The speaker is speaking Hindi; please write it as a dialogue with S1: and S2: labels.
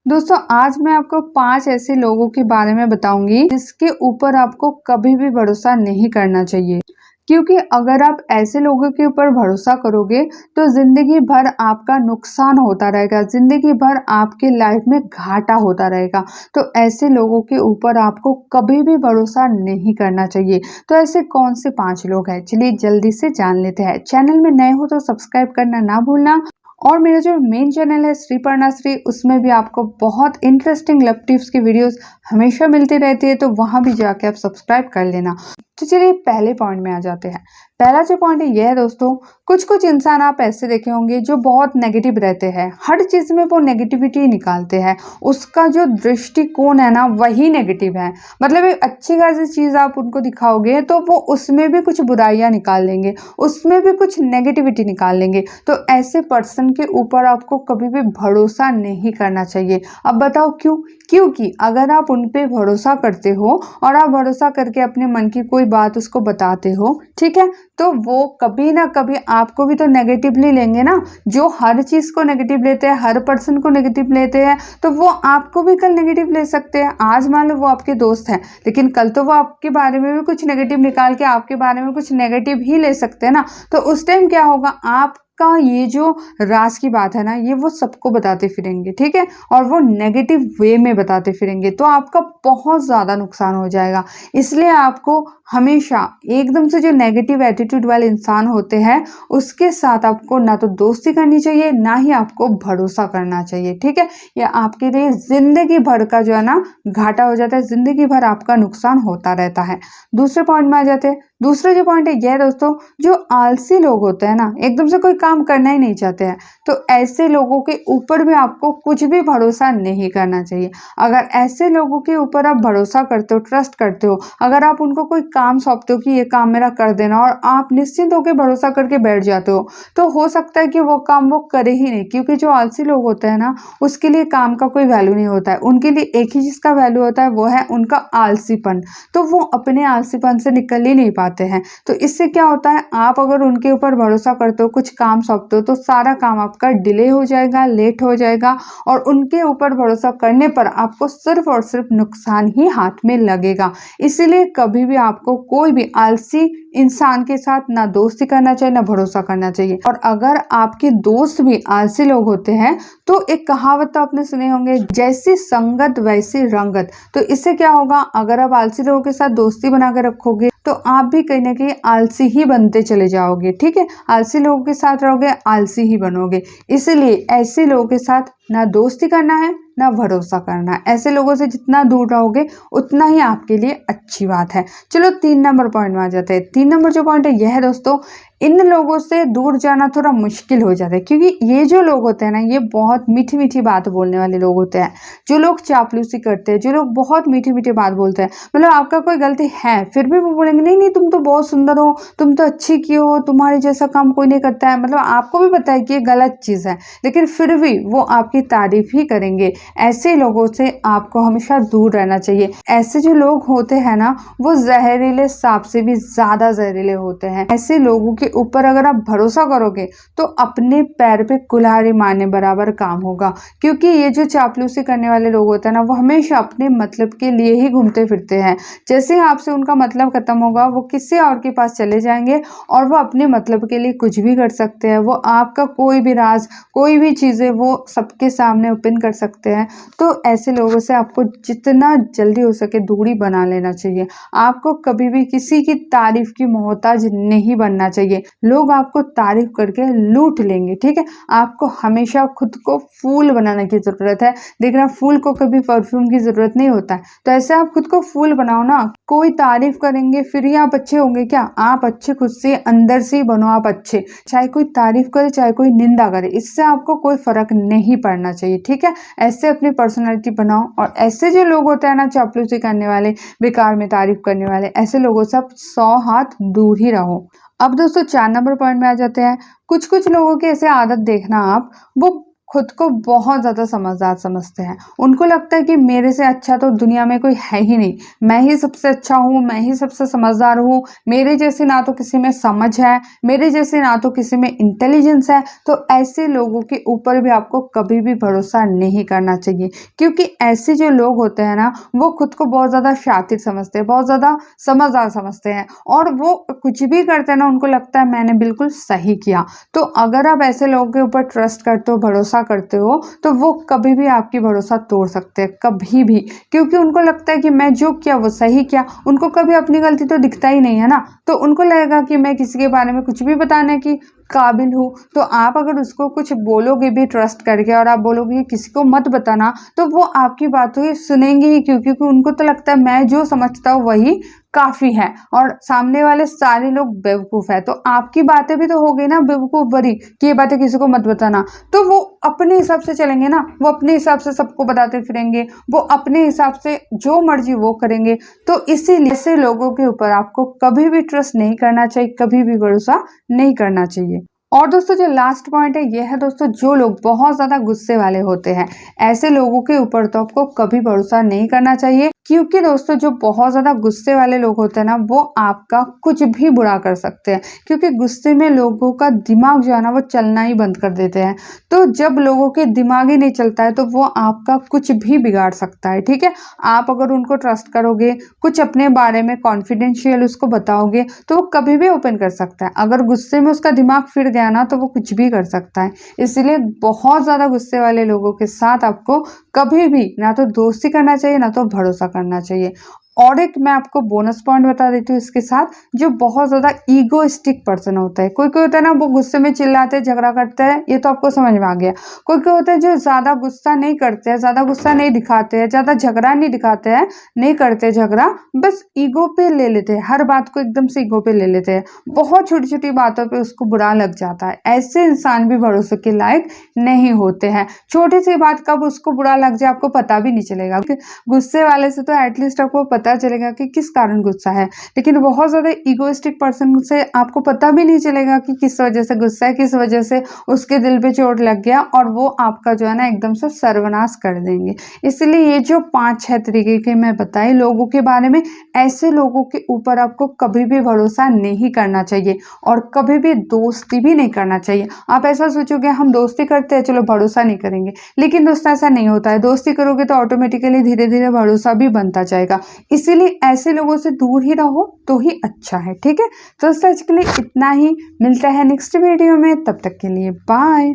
S1: दोस्तों आज मैं आपको 5 ऐसे लोगों के बारे में बताऊंगी जिसके ऊपर आपको कभी भी भरोसा नहीं करना चाहिए। क्योंकि अगर आप ऐसे लोगों के ऊपर भरोसा करोगे तो जिंदगी भर आपका नुकसान होता रहेगा, जिंदगी भर आपके लाइफ में घाटा होता रहेगा। तो ऐसे लोगों के ऊपर आपको कभी भी भरोसा नहीं करना चाहिए। तो ऐसे कौन से 5 लोग हैं, चलिए जल्दी से जान लेते हैं। चैनल में नए हो तो सब्सक्राइब करना ना भूलना। और मेरा जो मेन चैनल है श्रीपर्णा श्री, उसमें भी आपको बहुत इंटरेस्टिंग लव टिप्स की वीडियोस हमेशा मिलती रहती है, तो वहां भी जाके आप सब्सक्राइब कर लेना। तो चलिए पहले पॉइंट में आ जाते हैं। पहला जो पॉइंट है यह है दोस्तों, कुछ कुछ इंसान आप ऐसे देखे होंगे जो बहुत नेगेटिव रहते हैं, हर चीज में वो नेगेटिविटी निकालते हैं। उसका जो दृष्टिकोण है ना वही नेगेटिव है। मतलब एक अच्छी खासी चीज आप उनको दिखाओगे तो वो उसमें भी कुछ बुराइयां निकाल लेंगे, उसमें भी कुछ नेगेटिविटी निकाल लेंगे। तो ऐसे पर्सन के ऊपर आपको कभी भी भरोसा नहीं करना चाहिए। अब बताओ क्यों? क्योंकि अगर आप उन पे भरोसा करते हो और आप भरोसा करके अपने मन की कोई बात उसको बताते हो, ठीक है, तो वो कभी ना कभी आपको भी तो नेगेटिवली लेंगे ना। जो हर चीज को नेगेटिव लेते हैं, हर पर्सन को नेगेटिव लेते हैं, तो वो आपको भी कल नेगेटिव ले सकते हैं। आज मान लो वो आपके दोस्त हैं, लेकिन कल तो वो आपके बारे में भी कुछ नेगेटिव निकाल के आपके बारे में कुछ नेगेटिव ही ले सकते हैं ना। तो उस टाइम क्या होगा, आप का ये जो राज की बात है ना, ये वो सबको बताते फिरेंगे, ठीक है, और वो नेगेटिव वे में बताते फिरेंगे, तो आपका बहुत ज्यादा नुकसान हो जाएगा। इसलिए आपको हमेशा एकदम से जो नेगेटिव एटीट्यूड वाले इंसान होते हैं उसके साथ आपको ना तो दोस्ती करनी चाहिए, ना ही आपको भरोसा करना चाहिए, ठीक है। ये आपके लिए जिंदगी भर का जो है ना घाटा हो जाता है, जिंदगी भर आपका नुकसान होता रहता है। दूसरे पॉइंट में आ जाते हैं। दूसरा जो पॉइंट है यह दोस्तों, जो आलसी लोग होते हैं ना, एकदम से कोई काम करना ही नहीं चाहते हैं, तो ऐसे लोगों के ऊपर भी आपको कुछ भी भरोसा नहीं करना चाहिए। अगर ऐसे लोगों के ऊपर आप भरोसा करते हो, ट्रस्ट करते हो, अगर आप उनको कोई काम सौंपते हो कि ये काम मेरा कर देना, और आप निश्चिंत होकर भरोसा करके बैठ जाते हो, तो हो सकता है कि वो काम वो करे ही नहीं। क्योंकि जो आलसी लोग होते हैं ना, उसके लिए काम का कोई वैल्यू नहीं होता है। उनके लिए एक ही चीज का वैल्यू होता है, वो है उनका आलसीपन। तो वो अपने आलसीपन से निकल ही नहीं पाते हैं। तो इससे क्या होता है, आप अगर उनके ऊपर भरोसा करते हो, कुछ काम सौंपते हो, तो सारा काम आपका डिले हो जाएगा, लेट हो जाएगा, और उनके ऊपर भरोसा करने पर आपको सिर्फ और सिर्फ नुकसान ही हाथ में लगेगा। इसीलिए कभी भी आपको कोई भी आलसी इंसान के साथ ना दोस्ती करना चाहिए, ना भरोसा करना चाहिए। और अगर आपके दोस्त भी आलसी लोग होते हैं तो एक कहावत तो आपने सुने होंगे, जैसी संगत वैसी रंगत। तो इससे क्या होगा, अगर आप आलसी लोगों के साथ दोस्ती बना कर रखोगे तो आप भी कहीं ना कहीं आलसी ही बनते चले जाओगे, ठीक है। आलसी लोगों के साथ रहोगे, आलसी ही बनोगे। इसलिए ऐसे लोगों के साथ ना दोस्ती करना है, ना भरोसा करना है। ऐसे लोगों से जितना दूर रहोगे उतना ही आपके लिए अच्छी बात है। चलो 3 नंबर पॉइंट में आ जाते हैं। 3 नंबर जो पॉइंट है यह है दोस्तों, इन लोगों से दूर जाना थोड़ा मुश्किल हो जाता है। क्योंकि ये जो लोग होते हैं ना, ये बहुत मीठी मीठी बात बोलने वाले लोग होते हैं। जो लोग चापलूसी करते हैं, जो लोग बहुत मीठी मीठी बात बोलते हैं, मतलब आपका कोई गलती है फिर भी वो बोलेंगे नहीं नहीं तुम तो बहुत सुंदर हो, तुम तो अच्छी की हो, तुम्हारे जैसा काम कोई नहीं करता है। मतलब आपको भी पता है कि ये गलत चीज है, लेकिन फिर भी वो आपकी तारीफ ही करेंगे। ऐसे लोगों से आपको हमेशा दूर रहना चाहिए। ऐसे जो लोग होते हैं ना, वो जहरीले सांप से भी ज्यादा जहरीले होते हैं। ऐसे लोगों के ऊपर अगर आप भरोसा करोगे तो अपने पैर पे कुल्हाड़ी मारने बराबर काम होगा। क्योंकि ये जो चापलूसी करने वाले लोग होते हैं ना, वो हमेशा अपने मतलब के लिए ही घूमते फिरते हैं। जैसे ही आपसे उनका मतलब खत्म होगा, वो किसी और के पास चले जाएंगे और वो अपने मतलब के लिए कुछ भी कर सकते हैं। वो आपका कोई भी राज, कोई भी चीजें वो सबके सामने ओपन कर सकते हैं। तो ऐसे लोगों से आपको जितना जल्दी हो सके दूरी बना लेना चाहिए। आपको कभी भी किसी की तारीफ की मोहताज नहीं बनना चाहिए। लोग आपको तारीफ करके लूट लेंगे, ठीक है। आपको हमेशा खुद को फूल बनाने की जरूरत है। देखना, फूल को कभी परफ्यूम की जरूरत नहीं होता है। तो ऐसे आप खुद को फूल बनाओ ना। कोई तारीफ करेंगे फिर ही आप अच्छे होंगे क्या? आप अच्छे खुद से अंदर से ही बनो। आप अच्छे, चाहे कोई तारीफ करे चाहे कोई निंदा करे, इससे आपको कोई फर्क नहीं पड़ना चाहिए, ठीक है। ऐसे अपनी पर्सनैलिटी बनाओ। और ऐसे जो लोग होते हैं ना, चापलूसी करने वाले, बेकार में तारीफ करने वाले, ऐसे लोगों से आप 100 हाथ दूर ही रहो। अब दोस्तों 4 नंबर पॉइंट में आ जाते हैं। कुछ कुछ लोगों की ऐसे आदत देखना आप, वो खुद को बहुत ज़्यादा समझदार समझते हैं। उनको लगता है कि मेरे से अच्छा तो दुनिया में कोई है ही नहीं, मैं ही सबसे अच्छा हूँ, मैं ही सबसे समझदार हूँ, मेरे जैसे ना तो किसी में समझ है, मेरे जैसे ना तो किसी में इंटेलिजेंस है। तो ऐसे लोगों के ऊपर भी आपको कभी भी भरोसा नहीं करना चाहिए, क्योंकि ऐसे जो लोग होते हैं ना, वो खुद को बहुत ज़्यादा शातिर समझते हैं, बहुत ज़्यादा समझदार समझते हैं, और वो कुछ भी करते हैं ना, उनको लगता है मैंने बिल्कुल सही किया। तो अगर आप ऐसे लोगों के ऊपर ट्रस्ट करते हो, भरोसा करते हो, तो वो कभी भी आपकी भरोसा तोड़ सकते हैं, कभी भी, क्योंकि उनको लगता है कि मैं जो किया वो सही किया। उनको कभी अपनी गलती तो दिखता ही नहीं है ना, तो उनको लगेगा कि मैं किसी के बारे में कुछ भी बताने की काबिल हूँ। तो आप अगर उसको कुछ बोलोगे भी ट्रस्ट करके, और आप बोलोगे कि किसी को मत बताना, तो वो आपकी बातों ही सुनेंगे ही, क्योंकि उनको तो लगता है मैं जो समझता हूँ वही काफी है, और सामने वाले सारे लोग बेवकूफ है। तो आपकी बातें भी तो हो गई ना बेवकूफ भरी कि ये बातें किसी को मत बताना, तो वो अपने हिसाब से चलेंगे ना, वो अपने हिसाब से सबको बताते फिरेंगे, वो अपने हिसाब से जो मर्जी वो करेंगे। तो इसीलिए ऐसे लोगों के ऊपर आपको कभी भी ट्रस्ट नहीं करना चाहिए, कभी भी भरोसा नहीं करना चाहिए। और दोस्तों जो लास्ट पॉइंट है ये है दोस्तों, जो लोग बहुत ज्यादा गुस्से वाले होते हैं, ऐसे लोगों के ऊपर तो आपको कभी भरोसा नहीं करना चाहिए, क्योंकि दोस्तों जो बहुत ज्यादा गुस्से वाले लोग होते हैं ना, वो आपका कुछ भी बुरा कर सकते हैं, क्योंकि गुस्से में लोगों का दिमाग जो है ना वो चलना ही बंद कर देते हैं। तो जब लोगों के दिमाग ही नहीं चलता है तो वो आपका कुछ भी बिगाड़ सकता है, ठीक है। आप अगर उनको ट्रस्ट करोगे, कुछ अपने बारे में कॉन्फिडेंशियल उसको बताओगे, तो वो कभी भी ओपन कर सकता है। अगर गुस्से में उसका दिमाग फिर गया ना, तो वो कुछ भी कर सकता है। इसलिए बहुत ज्यादा गुस्से वाले लोगों के साथ आपको कभी भी ना तो दोस्ती करना चाहिए, ना तो भरोसा करना चाहिए। और एक मैं आपको बोनस पॉइंट बता देती हूँ इसके साथ, जो बहुत ज्यादा ईगोइस्टिक पर्सन होता है, कोई कोई होता है ना वो गुस्से में चिल्लाते हैं, झगड़ा करते हैं, ये तो आपको समझ में आ गया। कोई कोई होता है जो ज्यादा गुस्सा नहीं करते हैं, ज्यादा गुस्सा नहीं दिखाते हैं, ज्यादा झगड़ा नहीं दिखाते हैं, नहीं करते झगड़ा, बस ईगो पे ले लेते हैं, हर बात को एकदम से ईगो पे ले लेते हैं, बहुत छोटी छोटी बातों पे उसको बुरा लग जाता है। ऐसे इंसान भी भरोसे के लायक नहीं होते हैं। छोटी सी बात कब उसको बुरा लग जाए आपको पता भी नहीं चलेगा। गुस्से वाले से तो एटलीस्ट आपको पता चलेगा कि किस कारण गुस्सा है, लेकिन बहुत ज्यादा इगोइस्टिक पर्सन से आपको पता भी नहीं चलेगा कि किस वजह से गुस्सा है, किस वजह से उसके दिल पे चोट लग गया, और वो आपका जो है ना एकदम से सर्वनाश कर देंगे। इसलिए ये जो 5-6 तरीके के मैं बताई लोगों के बारे में, ऐसे लोगों के ऊपर आपको कभी भी भरोसा नहीं करना चाहिए, और कभी भी दोस्ती भी नहीं करना चाहिए। आप ऐसा सोचोगे हम दोस्ती करते हैं चलो भरोसा नहीं करेंगे, लेकिन दोस्तों ऐसा नहीं होता है। दोस्ती करोगे तो ऑटोमेटिकली धीरे धीरे भरोसा भी बनता जाएगा। इसीलिए ऐसे लोगों से दूर ही रहो तो ही अच्छा है, ठीक है। तो दोस्तों आज के लिए इतना ही, मिलता है नेक्स्ट वीडियो में, तब तक के लिए बाय।